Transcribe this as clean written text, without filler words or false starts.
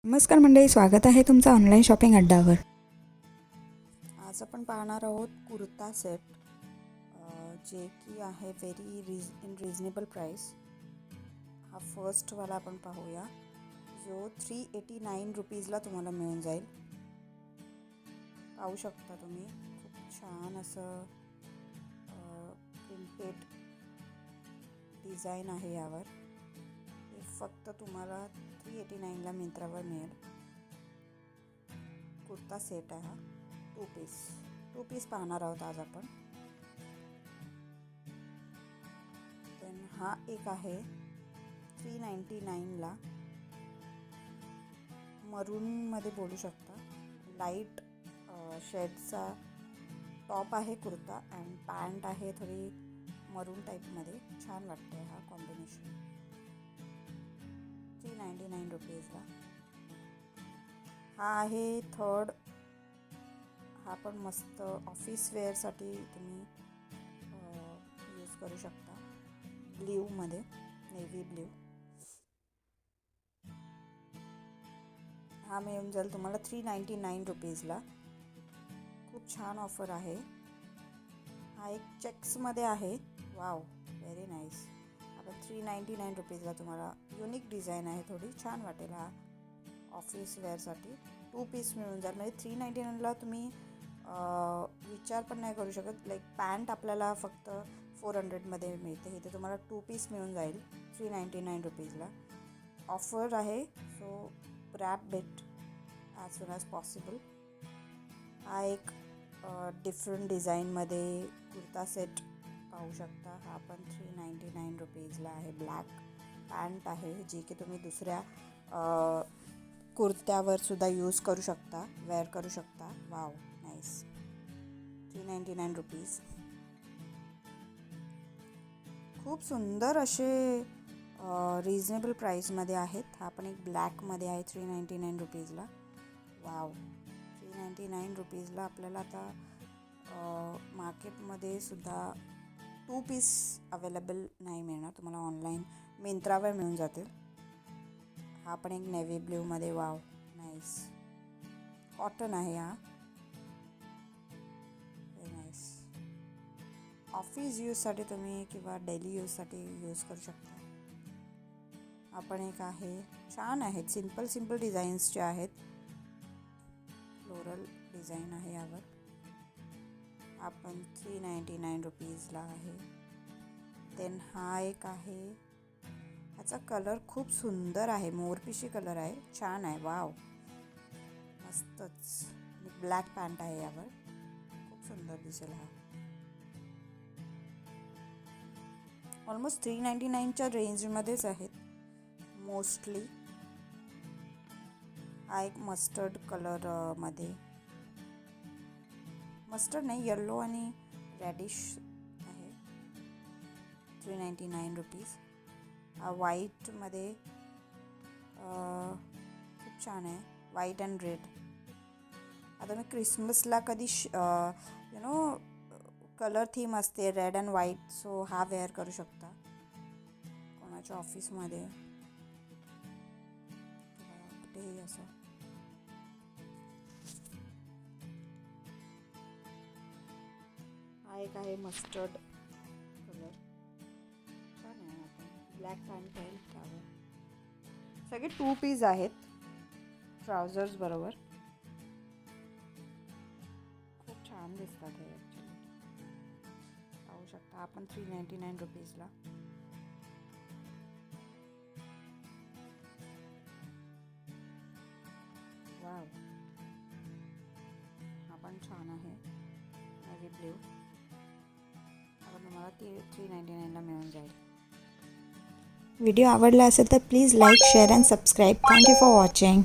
नमस्कार मंडळी, स्वागत आहे तुमचं ऑनलाईन शॉपिंग अड्डावर. आज आपण पाहणार आहोत कुर्ता सेट, जे की आहे इन रिजनेबल प्राईस. हा फर्स्टवाला आपण पाहूया, जो 389 रुपीजला तुम्हाला मिळून जाईल. पाहू शकता तुम्ही, खूप छान असं प्रिंटेड डिझाईन आहे यावर. हे फक्त तुम्हाला 389ला मिंत्रावर मिळेल. कुर्ता सेट आहे हा, टू पीस पाहणार आहोत आज आपण. देन हा एक आहे 399ला, मरूनमध्ये बोलू शकता. लाईट शेडचा टॉप आहे कुर्ता अँड पॅन्ट आहे थोडी मरून टाईपमध्ये. छान वाटतं हा कॉम्बिनेशन. 399 रुपीजला हा आहे थर्ड. हा पण मस्त ऑफिस वेअरसाठी तुम्ही यूज करू शकता. ब्ल्यूमध्ये, नेव्ही ब्ल्यू. हा मिळून जाईल तुम्हाला 399 रुपीजला. खूप छान ऑफर आहे. हा एक चेक्समध्ये आहे. Wow, very nice. आपण 399 रुपीजला तुम्हाला युनिक डिझाईन आहे, थोडी छान वाटेल. हा ऑफिस वेअरसाठी टू पीस मिळून जाईल. म्हणजे 399ला तुम्ही विचार पण नाही करू शकत. लाईक पॅन्ट आपल्याला फक्त 400मध्ये मिळते, इथे तुम्हाला टू पीस मिळून जाईल 399 रुपीजला. ऑफर आहे, so grab it as soon as possible. हा एक डिफरंट डिझाईनमध्ये कुर्ता सेट पाहू शकता. हा पण 399 रुपीजला आहे. ब्लॅक पॅन्ट आहे, जी की तुम्ही दुसऱ्या कुर्त्यावर सुद्धा यूज करू शकता, वेअर करू शकता. Wow, nice. 399 रुपीज. खूप सुंदर असे रिजनेबल प्राईसमध्ये आहेत. हा पण एक ब्लॅकमध्ये आहे 399 रुपीजला. वाव, 399 रुपीजला आपल्याला आता मार्केटमध्ये सुद्धा टू पीस अवेलेबल नाही मिळणार तुम्हाला. ऑनलाईन मिंत्रावर मिळून जातील. हा पण एक नेव्ही ब्ल्यूमध्ये. Wow, nice. कॉटन आहे हा. Very nice. ऑफिस यूजसाठी तुम्ही किंवा डेली यूजसाठी यूज करू शकता. हा पण एक आहे. छान आहेत, सिंपल डिझाईन्सचे आहेत. फ्लोरल डिझाईन आहे यावर. आपण 399 रुपीजला आहे. देन हा एक आहे. ह्याचा कलर खूप सुंदर आहे, मोरपिशी कलर आहे, छान आहे. वाव, मस्तच. ब्लॅक पॅन्ट आहे यावर, खूप सुंदर दिसेल हा. ऑलमोस्ट 399च्या रेंजमध्येच आहेत मोस्टली. हा एक मस्टर्ड कलरमध्ये, मस्टर्ड नाही, येल्लो आणि रेडिश आहे. 399 रुपीज. हा व्हाईटमध्ये खूप छान आहे, व्हाईट अँड रेड. आता मी क्रिसमसला कधी कलर थीम असते रेड अँड व्हाईट, सो हा वेअर करू शकता कोणाच्या ऑफिसमध्ये कुठेही असं. हा एक आहे मस्टर्ड कलर, छान आहे. आपण ब्लॅक पॅन्ट आहे त्यावर. सगळे टू पीस आहेत ट्राउजर्स बरोबर. खूप छान दिसतात हे ॲक्च्युली. पाहू शकता आपण 399 रुपीजला. वाव, हा पण छान आहे, नेव्ही ब्ल्यू. आता तुम्हाला 399ला मिळून जाईल. व्हिडिओ आवडला असेल तर please like, share and subscribe. Thank you for watching.